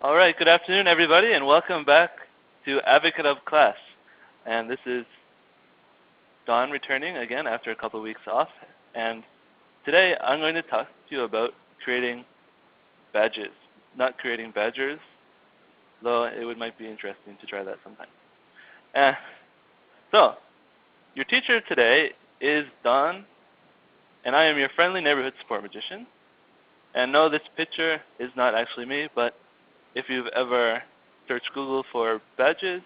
All right, good afternoon, everybody, and welcome back to AdvocateHub class. And this is Don returning again after a couple of weeks off. And today I'm going to talk to you about creating badges, not creating badgers, though might be interesting to try that sometime. So, your teacher today is Don, and I am your friendly neighborhood support magician. And no, this picture is not actually me, but if you've ever searched Google for badges,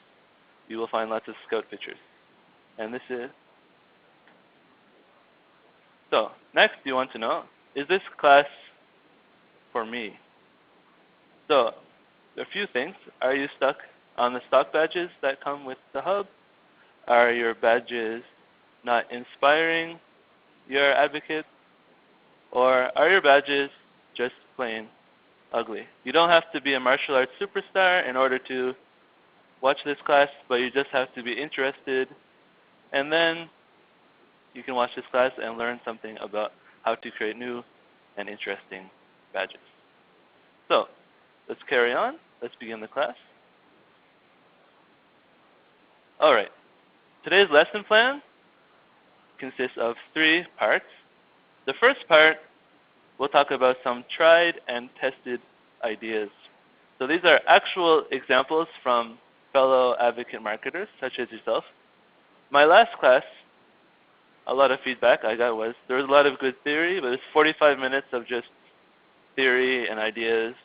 you will find lots of scout pictures. And this is. So, next you want to know, is this class for me? So, there are a few things. Are you stuck on the stock badges that come with the hub? Are your badges not inspiring your advocates? Or are your badges just plain ugly? You don't have to be a martial arts superstar in order to watch this class, but you just have to be interested. And then you can watch this class and learn something about how to create new and interesting badges. So, let's carry on. Let's begin the class. All right. Today's lesson plan consists of 3 parts. The first part, we'll talk about some tried and tested ideas. So these are actual examples from fellow advocate marketers, such as yourself. My last class, a lot of feedback I got was there was a lot of good theory, but it's 45 minutes of just theory and ideas.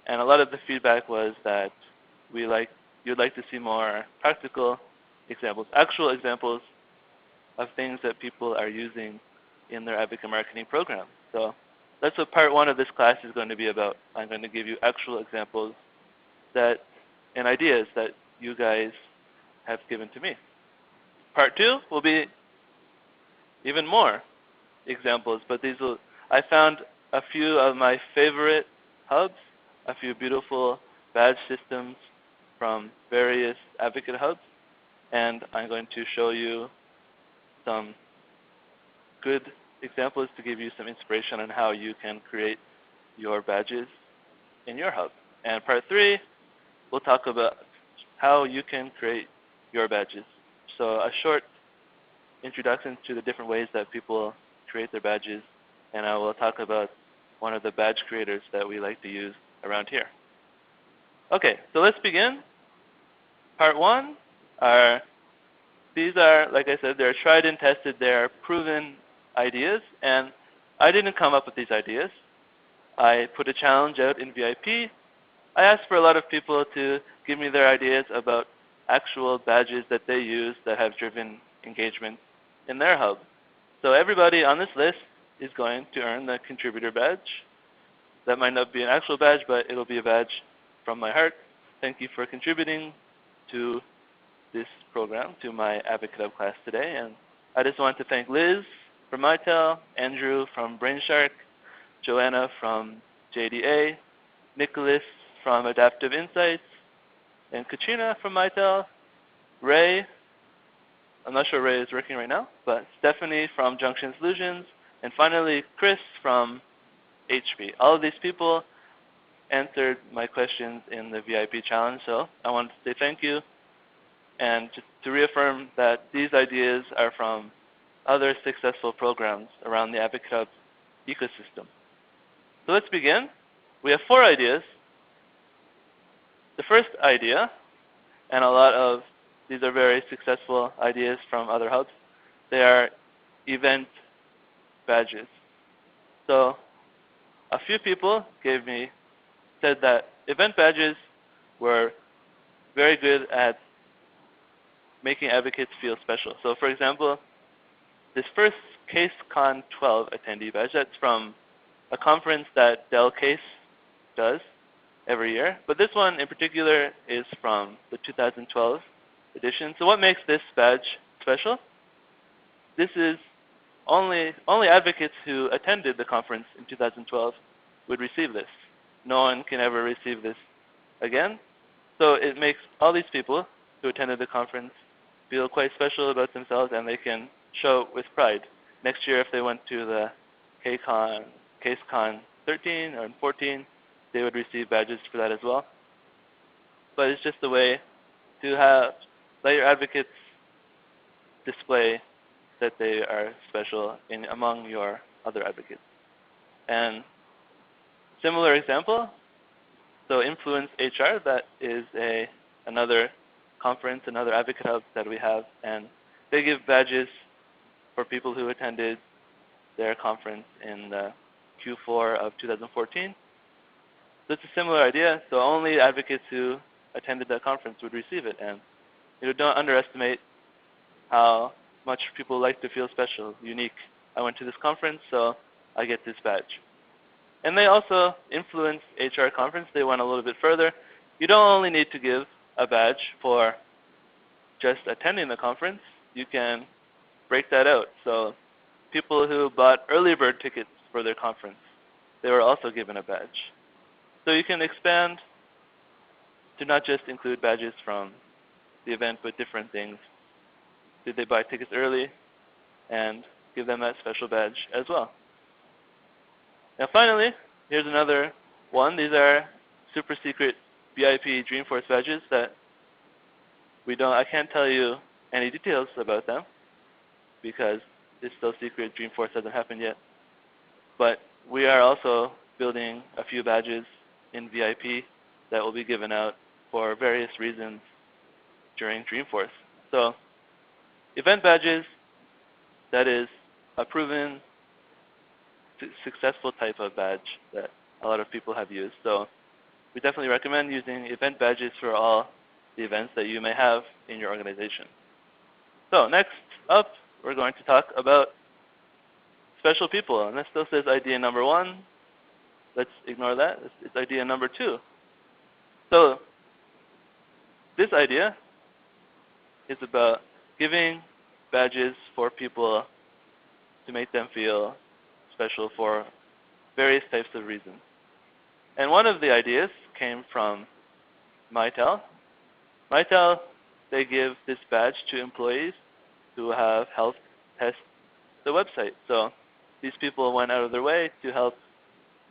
And a lot of the feedback was that you'd like to see more practical examples, actual examples of things that people are using in their advocate marketing program. So that's what part 1 of this class is going to be about. I'm going to give you actual examples and ideas that you guys have given to me. Part 2 will be even more examples, but I found a few of my favorite hubs, a few beautiful badge systems from various advocate hubs, and I'm going to show you some good examples to give you some inspiration on how you can create your badges in your hub. And part 3, we'll talk about how you can create your badges. So a short introduction to the different ways that people create their badges, and I will talk about one of the badge creators that we like to use around here. Okay, so let's begin. Part 1 these are, like I said, they're tried and tested, they're proven ideas, and I didn't come up with these ideas. I put a challenge out in VIP. I asked for a lot of people to give me their ideas about actual badges that they use that have driven engagement in their hub. So everybody on this list is going to earn the contributor badge. That might not be an actual badge, but it'll be a badge from my heart. Thank you for contributing to this program, to my AdvocateHub class today. And I just want to thank Liz from Mitel, Andrew from Brainshark, Joanna from JDA, Nicholas from Adaptive Insights, and Katrina from Mitel, Ray, I'm not sure Ray is working right now, but Stephanie from Junction Solutions, and finally Chris from HP. All of these people answered my questions in the VIP challenge, so I wanted to say thank you and just to reaffirm that these ideas are from other successful programs around the AdvocateHub ecosystem. So let's begin. We have 4 ideas. The first idea, and a lot of these are very successful ideas from other hubs, they are event badges. So a few people said that event badges were very good at making advocates feel special. So for example, this first CaseCon 12 attendee badge, that's from a conference that Dell Case does every year. But this one in particular is from the 2012 edition. So what makes this badge special? This is only advocates who attended the conference in 2012 would receive this. No one can ever receive this again. So it makes all these people who attended the conference feel quite special about themselves, and they can show with pride. Next year, if they went to the CaseCon 13 or 14, they would receive badges for that as well. But it's just a way to let your advocates display that they are special among your other advocates. And similar example, so Influence HR, that is another conference, another advocate hub that we have, and they give badges for people who attended their conference in the Q4 of 2014. So it's a similar idea. So only advocates who attended that conference would receive it. And don't underestimate how much people like to feel special, unique. I went to this conference, so I get this badge. And they also Influence HR conference. They went a little bit further. You don't only need to give a badge for just attending the conference. You can break that out. So people who bought early bird tickets for their conference, they were also given a badge. So you can expand to not just include badges from the event, but different things. Did they buy tickets early? And give them that special badge as well. Now finally, here's another one. These are super secret VIP Dreamforce badges that I can't tell you any details about them because it's still secret. Dreamforce hasn't happened yet. But we are also building a few badges in VIP that will be given out for various reasons during Dreamforce. So event badges, that is a proven successful type of badge that a lot of people have used. So we definitely recommend using event badges for all the events that you may have in your organization. So next up, we're going to talk about special people. And this still says idea number 1. Let's ignore that. It's idea number 2. So this idea is about giving badges for people to make them feel special for various types of reasons. And one of the ideas came from Mitel. Mitel, they give this badge to employees who have helped test the website. So these people went out of their way to help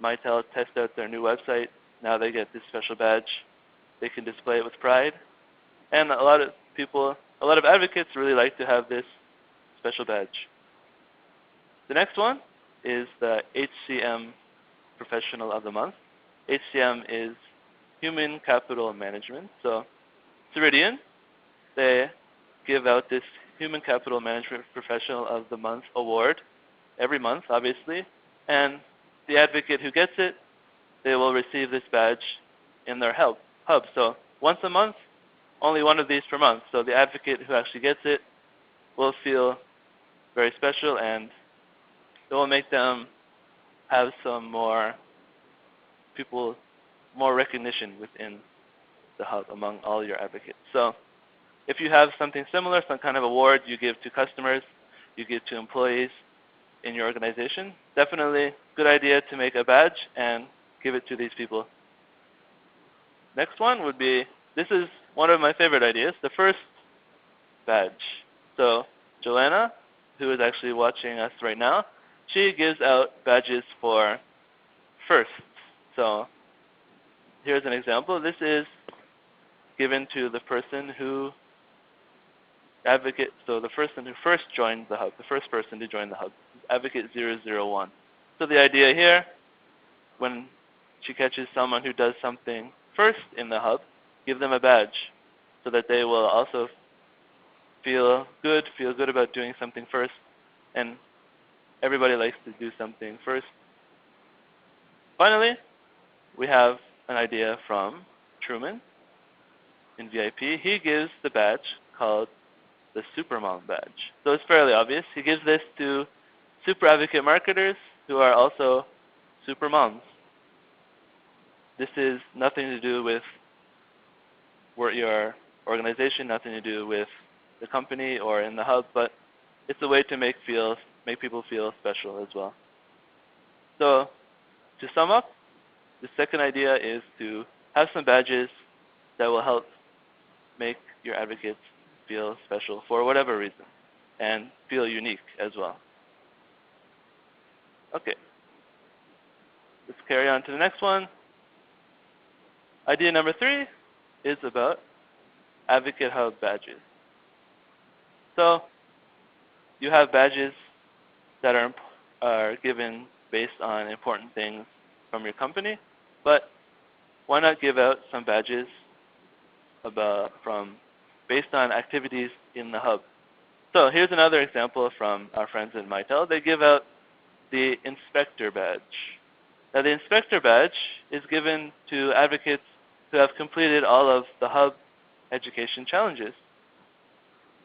Mitel test out their new website. Now they get this special badge. They can display it with pride. And a lot of advocates really like to have this special badge. The next one is the HCM Professional of the Month. HCM is Human Capital Management. So Ceridian, they give out this Human Capital Management Professional of the Month award every month, obviously. And the advocate who gets it, they will receive this badge in their hub. So once a month, only one of these per month. So the advocate who actually gets it will feel very special, and it will make them have some more recognition within the hub among all your advocates. So if you have something similar, some kind of award you give to customers, you give to employees in your organization, definitely good idea to make a badge and give it to these people. Next one would be, this is one of my favorite ideas, the first badge. So Joanna, who is actually watching us right now, she gives out badges for firsts. So here's an example. This is given to the person who so the person who first joined the hub, the first person to join the hub, Advocate 001. So the idea here, when she catches someone who does something first in the hub, give them a badge so that they will also feel good about doing something first. And everybody likes to do something first. Finally, we have an idea from Truman in VIP. He gives the badge called the Supermom badge. So it's fairly obvious. He gives this to super advocate marketers who are also super moms. This is nothing to do with your organization, nothing to do with the company or in the hub, but it's a way to make people feel special as well. So to sum up, the second idea is to have some badges that will help make your advocates feel special for whatever reason and feel unique as well. Okay. Let's carry on to the next one. Idea number 3 is about AdvocateHub badges. So you have badges that are given based on important things from your company, but why not give out some badges based on activities in the hub? So here's another example from our friends at Mitel. They give out the inspector badge. Now the inspector badge is given to advocates who have completed all of the hub education challenges,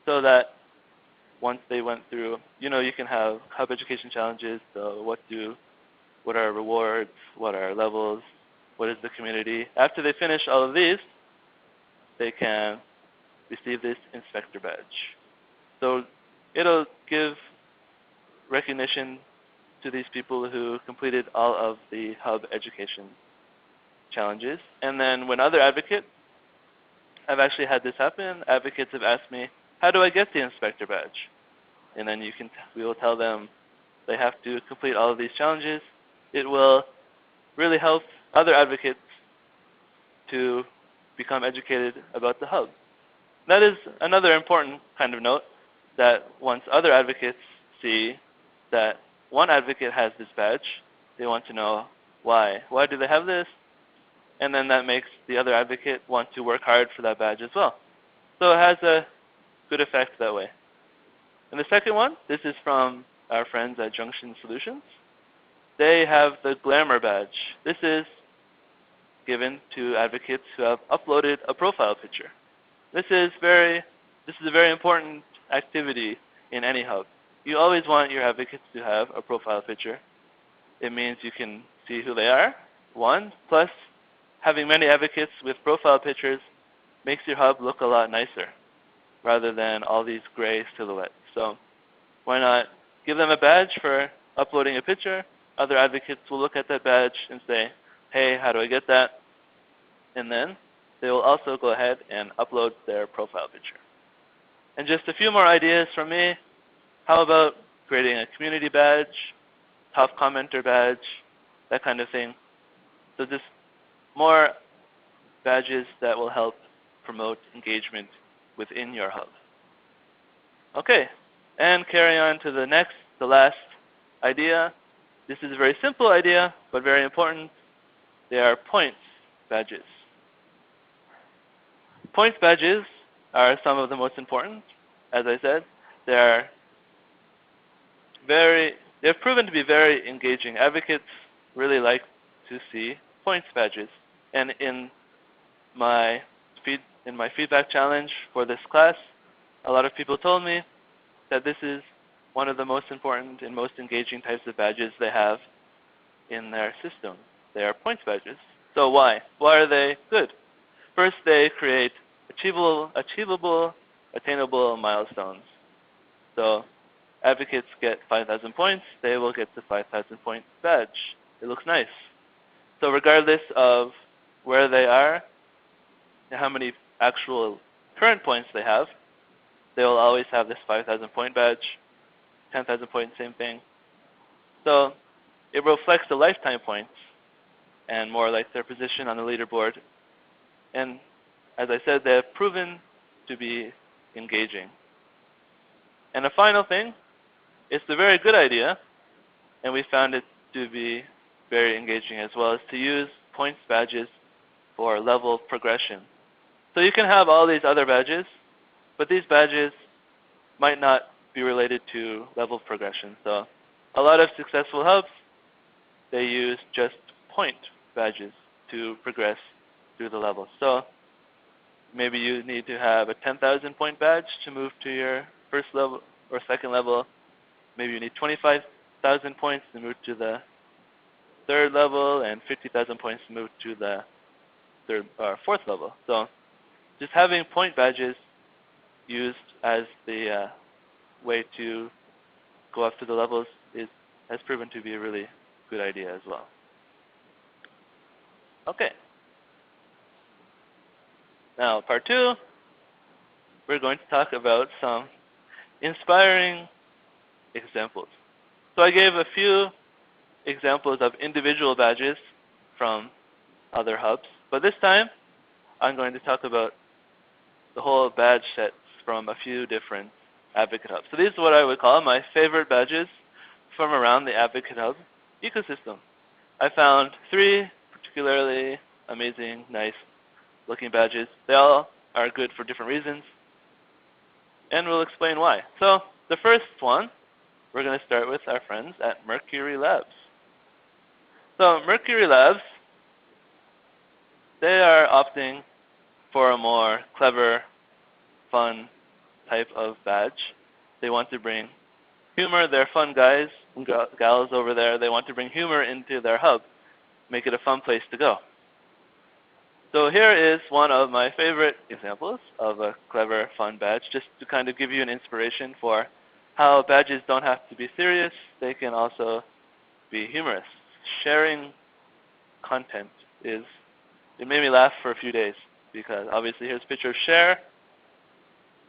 so that once they went through, you can have hub education challenges. So what are rewards, what are levels, what is the community. After they finish all of these, they can receive this inspector badge. So it'll give recognition to these people who completed all of the hub education challenges. And then when other advocates, I've actually had this happen, advocates have asked me, how do I get the inspector badge? And then we will tell them they have to complete all of these challenges. It will really help other advocates to become educated about the hub. That is another important kind of note, that once other advocates see that one advocate has this badge, they want to know why. Why do they have this? And then that makes the other advocate want to work hard for that badge as well. So it has a good effect that way. And the second one, this is from our friends at Junction Solutions. They have the Glamour badge. This is given to advocates who have uploaded a profile picture. This is a very important activity in any hub. You always want your advocates to have a profile picture. It means you can see who they are, one, plus having many advocates with profile pictures makes your hub look a lot nicer rather than all these gray silhouettes. So why not give them a badge for uploading a picture? Other advocates will look at that badge and say, hey, how do I get that? And then they will also go ahead and upload their profile picture. And just a few more ideas from me. How about creating a community badge, top commenter badge, that kind of thing. So just more badges that will help promote engagement within your hub. Okay, and carry on to the last idea. This is a very simple idea, but very important. They are points badges. Points badges are some of the most important. As I said, they've proven to be very engaging. Advocates really like to see points badges. And in my feedback challenge for this class, a lot of people told me that this is one of the most important and most engaging types of badges they have in their system. They are points badges. So why? Why are they good? First, they create achievable, attainable milestones. So advocates get 5,000 points, they will get the 5,000 point badge. It looks nice. So regardless of where they are and how many actual current points they have, they will always have this 5,000 point badge. 10,000 points, same thing. So it reflects the lifetime points and more like their position on the leaderboard. And as I said, they have proven to be engaging. And the final thing, it's a very good idea, and we found it to be very engaging as well, is to use points badges for level progression. So you can have all these other badges, but these badges might not be related to level progression. So a lot of successful hubs, they use just point badges to progress through the levels. So maybe you need to have a 10,000 point badge to move to your first level or second level. Maybe you need 25,000 points to move to the third level and 50,000 points to move to the fourth level. So just having point badges used as the way to go up to the levels has proven to be a really good idea as well. Okay. Now, part 2, we're going to talk about some inspiring examples. So I gave a few examples of individual badges from other hubs, But this time, I'm going to talk about the whole badge sets from a few different AdvocateHub. So these are what I would call my favorite badges from around the AdvocateHub ecosystem. I found 3 particularly amazing, nice looking badges. They all are good for different reasons, and we'll explain why. So the first one, we're going to start with our friends at Mercury Labs. So Mercury Labs, they are opting for a more clever, fun type of badge. They want to bring humor. They're fun guys and gals over there. They want to bring humor into their hub, make it a fun place to go. So here is one of my favorite examples of a clever, fun badge, just to kind of give you an inspiration for how badges don't have to be serious. They can also be humorous. Sharing content it made me laugh for a few days, because obviously here's a picture of share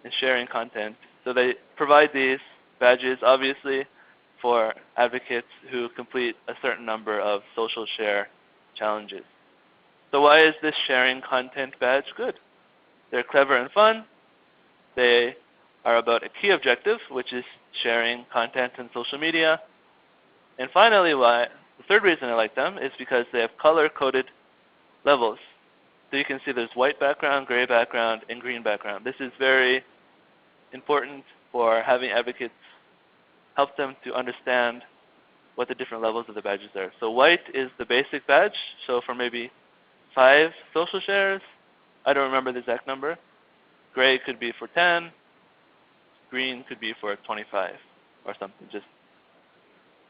and sharing content. So they provide these badges, obviously, for advocates who complete a certain number of social share challenges. So why is this sharing content badge good? They're clever and fun. They are about a key objective, which is sharing content on social media. And finally, the third reason I like them is because they have color-coded levels. So you can see there's white background, gray background, and green background. This is very important for having advocates help them to understand what the different levels of the badges are. So white is the basic badge, so for maybe 5 social shares. I don't remember the exact number. Gray could be for 10. Green could be for 25 or something.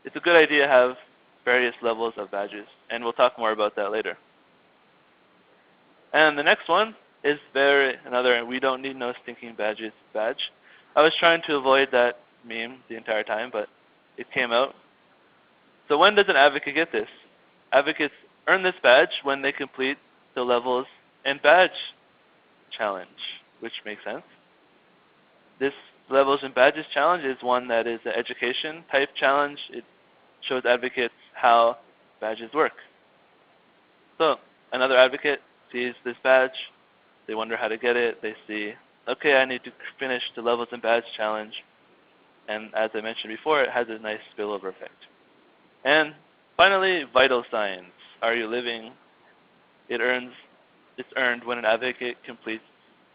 It's a good idea to have various levels of badges, and we'll talk more about that later. And the next one is another we don't need no stinking badges badge. I was trying to avoid that meme the entire time, but it came out. So when does an advocate get this? Advocates earn this badge when they complete the levels and badge challenge, which makes sense. This levels and badges challenge is one that is an education type challenge. It shows advocates how badges work. So another advocate sees this badge, they wonder how to get it, they see, okay, I need to finish the levels and badge challenge, and as I mentioned before, it has a nice spillover effect. And finally, vital signs. Are you living? It's earned when an advocate completes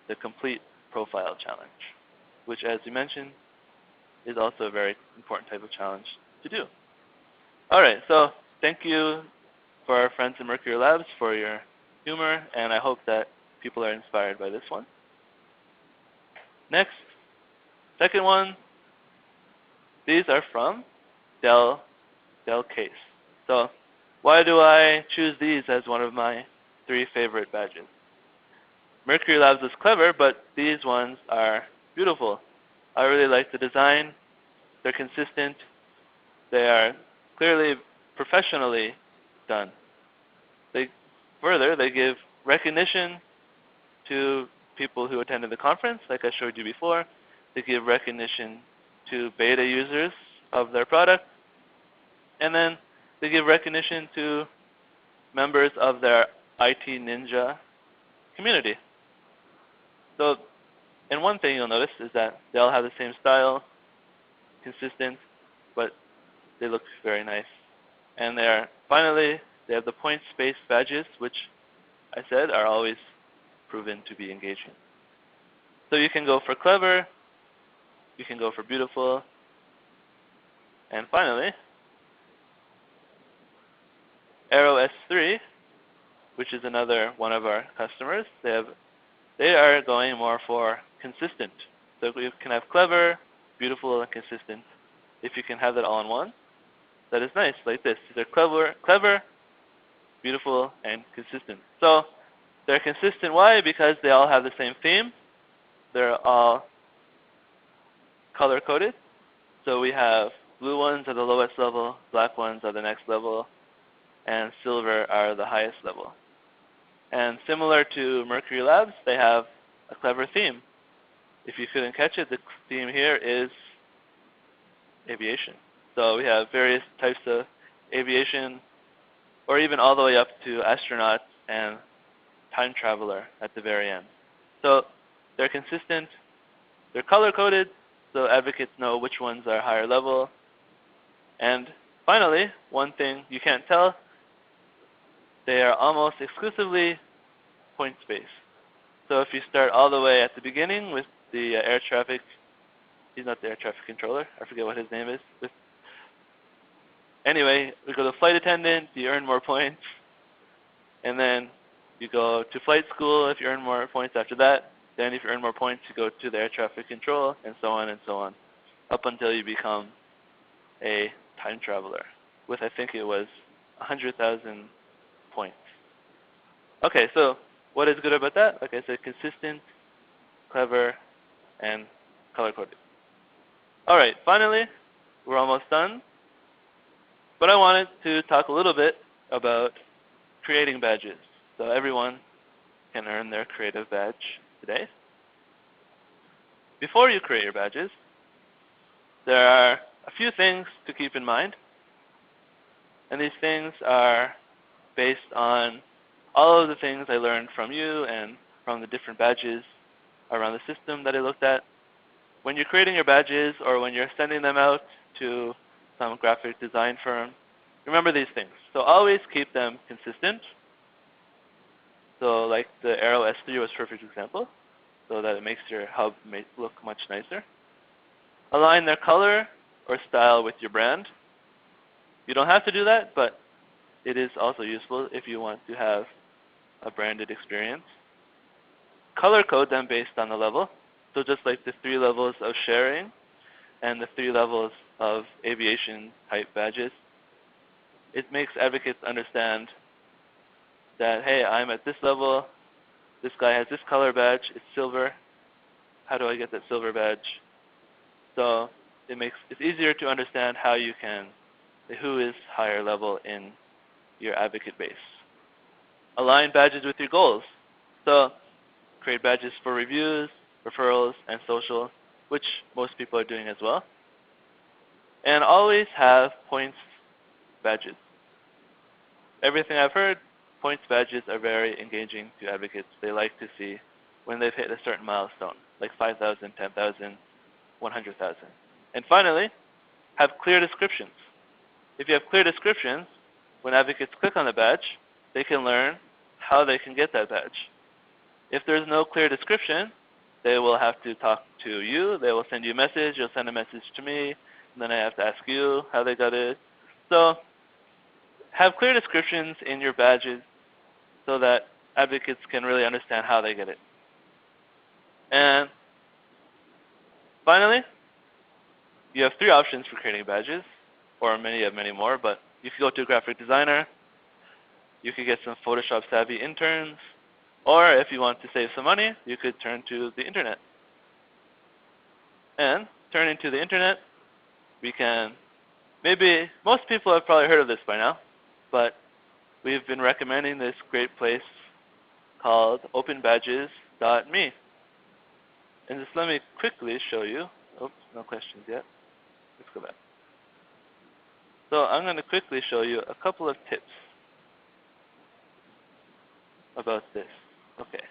the complete profile challenge, which, as you mentioned, is also a very important type of challenge to do. All right, so thank you for our friends in Mercury Labs for your humor, and I hope that people are inspired by this one. Next, second one, these are from Dell Case. So why do I choose these as one of my 3 favorite badges? Mercury Labs is clever, but these ones are beautiful. I really like the design. They're consistent. They are clearly professionally done. They give recognition to people who attended the conference, like I showed you before. They give recognition to beta users of their product. And then they give recognition to members of their IT Ninja community. So, and one thing you'll notice is that they all have the same style, consistent, but they look very nice. And finally, they have the points-based badges, which I said are always proven to be engaging. So you can go for clever, you can go for beautiful, and finally, Arrow S3, which is another one of our customers, they are going more for consistent. So you can have clever, beautiful, and consistent. If you can have that all in one, that is nice, like this. They're clever, beautiful, and consistent. So they're consistent. Why? Because they all have the same theme. They're all color-coded. So we have blue ones are the lowest level, black ones are the next level, and silver are the highest level. And similar to Mercury Labs, they have a clever theme. If you couldn't catch it, the theme here is aviation. So we have various types of aviation, or even all the way up to astronauts and time traveler at the very end. So they're consistent, they're color-coded, so advocates know which ones are higher level. And finally, one thing you can't tell, they are almost exclusively points-based. So if you start all the way at the beginning with the air traffic, he's not the air traffic controller, I forget what his name is. Anyway, we go to flight attendant, you earn more points. And then you go to flight school if you earn more points after that. Then if you earn more points, you go to the air traffic control, and so on, up until you become a time traveler with, I think it was 100,000 points. Okay, so what is good about that? Like I said, consistent, clever, and color-coded. All right, finally, we're almost done. But I wanted to talk a little bit about creating badges. So everyone can earn their creative badge today. Before you create your badges, there are a few things to keep in mind. And these things are based on all of the things I learned from you and from the different badges around the system that I looked at. When you're creating your badges or when you're sending them out to some graphic design firm, remember these things. So always keep them consistent. So like the Arrow S3 was a perfect example, so that it makes your hub look much nicer. Align their color or style with your brand. You don't have to do that, but it is also useful if you want to have a branded experience. Color code them based on the level. So just like the 3 levels of sharing and the 3 levels of aviation type badges, it makes advocates understand that, hey, I'm at this level, this guy has this color badge, it's silver, how do I get that silver badge? So it's easier to understand how you can, who is higher level in your advocate base. Align badges with your goals. So create badges for reviews, referrals, and social, which most people are doing as well. And always have points badges. Everything I've heard, points badges are very engaging to advocates. They like to see when they've hit a certain milestone, like 5,000, 10,000, 100,000. And finally, have clear descriptions. If you have clear descriptions, when advocates click on the badge, they can learn how they can get that badge. If there's no clear description, they will have to talk to you. They will send you a message. You'll send a message to me. And then I have to ask you how they got it. So have clear descriptions in your badges so that advocates can really understand how they get it. And finally, you have 3 options for creating badges, or you have many more, but you could go to a graphic designer, you could get some Photoshop savvy interns, or if you want to save some money, you could turn to the internet. And turning to the internet, we can, maybe most people have probably heard of this by now, but we've been recommending this great place called openbadges.me. And just let me quickly show you. Oops, no questions yet. Let's go back. So I'm going to quickly show you a couple of tips about this. Okay.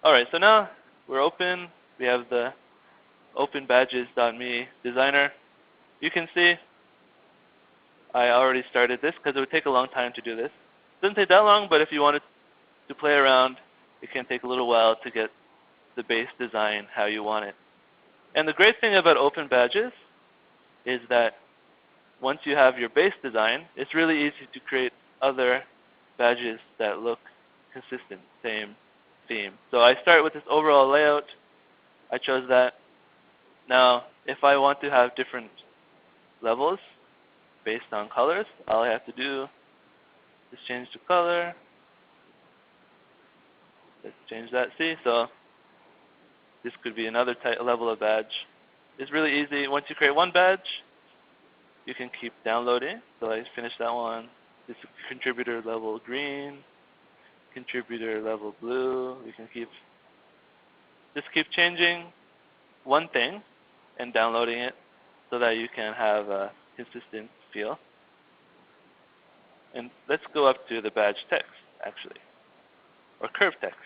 All right, so now we're open. We have the openbadges.me designer. You can see I already started this because it would take a long time to do this. It doesn't take that long, but if you wanted to play around, it can take a little while to get the base design how you want it. And the great thing about open badges is that once you have your base design, it's really easy to create other badges that look consistent, same theme. So I start with this overall layout. I chose that. Now, if I want to have different levels based on colors, all I have to do is change the color. Let's change that. See, so this could be another level of badge. It's really easy. Once you create one badge, you can keep downloading. So I finished that one. This is contributor level green, contributor level blue. You can just keep changing one thing and downloading it so that you can have a consistent feel. And let's go up to the badge text, actually. or curved text.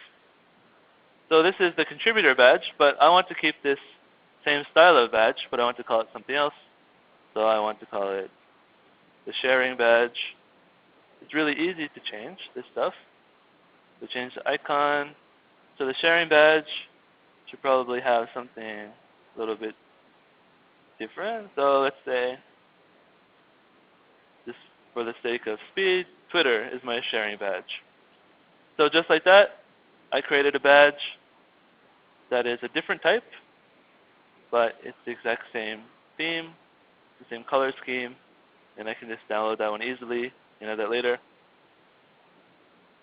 So this is the contributor badge, but I want to keep this same style of badge, but I want to call it something else. So I want to call it the sharing badge. It's really easy to change this stuff. So change the icon. So the sharing badge should probably have something a little bit different. So let's say, just for the sake of speed, Twitter is my sharing badge. So just like that, I created a badge that is a different type, but it's the exact same theme, the same color scheme, and I can just download that one easily and add that later.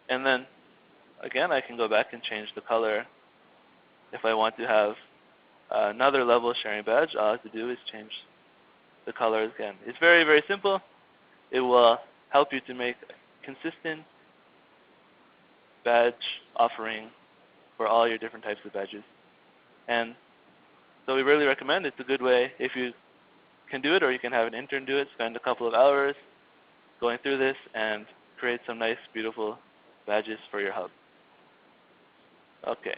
And then, again, I can go back and change the color. If I want to have another level sharing badge, all I have to do is change the color again. It's very, very simple. It will help you to make a consistent badge offering for all your different types of badges. And so we really recommend it. It's a good way if you can do it, or you can have an intern do it, spend a couple of hours going through this and create some nice, beautiful badges for your hub. Okay.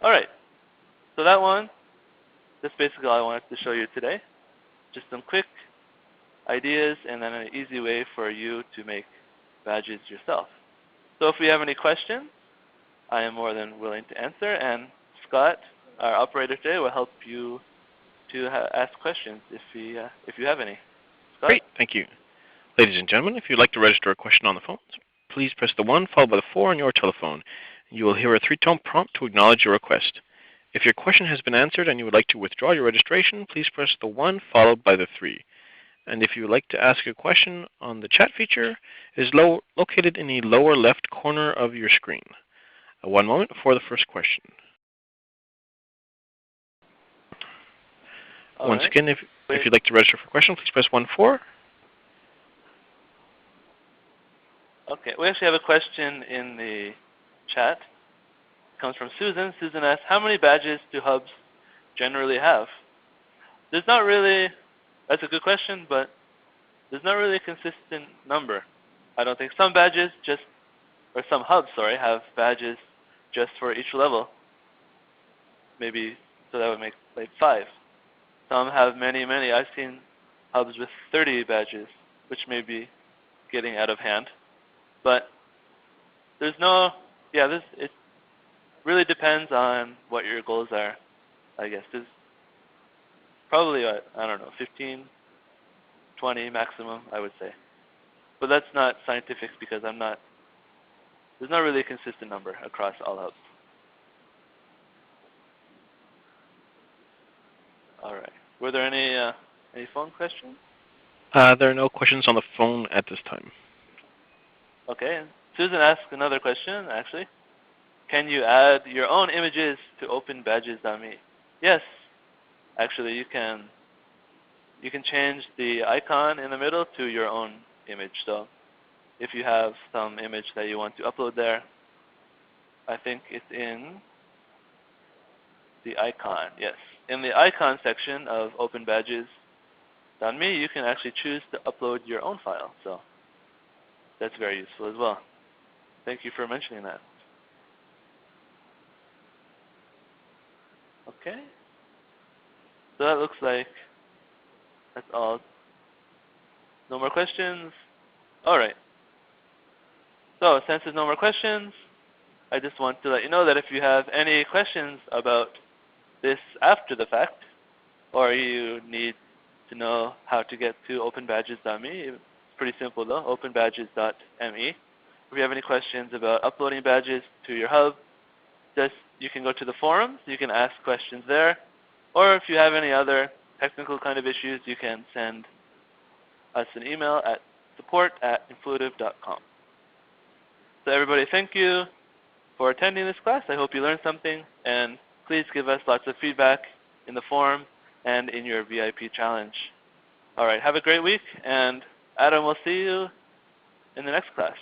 All right. So that's basically all I wanted to show you today. Just some quick ideas and then an easy way for you to make badges yourself. So if we have any questions, I am more than willing to answer. And Scott, our operator today, will help you to ask questions if you have any. Scott? Great, thank you. Ladies and gentlemen, if you'd like to register a question on the phone, please press the 1 followed by the 4 on your telephone. You will hear a 3-tone prompt to acknowledge your request. If your question has been answered and you would like to withdraw your registration, please press the 1 followed by the 3. And if you would like to ask a question on the chat feature, it is located in the lower left corner of your screen. One moment for the first question. Once again, if you'd like to register for a question, please press 1-4. Okay, we actually have a question in the chat. It comes from Susan. Susan asks, how many badges do hubs generally have? There's not really, that's a good question, but there's not really a consistent number. I don't think some badges some hubs, have badges just for each level. Maybe, so that would make like 5. Some have many, many. I've seen hubs with 30 badges, which may be getting out of hand. But there's no, it really depends on what your goals are, I guess. There's probably, 15, 20 maximum, I would say. But that's not scientific because there's not really a consistent number across all hubs. All right. Were there any phone questions? There are no questions on the phone at this time. Okay. Susan asked another question, actually. Can you add your own images to openbadges.me? Yes. Actually, you can change the icon in the middle to your own image. So if you have some image that you want to upload there, I think it's in the icon. Yes. In the icon section of openbadges.me, you can actually choose to upload your own file. So that's very useful as well. Thank you for mentioning that. Okay. So that looks like that's all. No more questions? All right. So since there's no more questions, I just want to let you know that if you have any questions about this after the fact, or you need to know how to get to openbadges.me, it's pretty simple though, openbadges.me. If you have any questions about uploading badges to your hub, you can go to the forums, you can ask questions there, or if you have any other technical kind of issues, you can send us an email at support@influitive.com. So everybody, thank you for attending this class. I hope you learned something, and please give us lots of feedback in the forum and in your VIP challenge. All right, have a great week, and Adam will see you in the next class.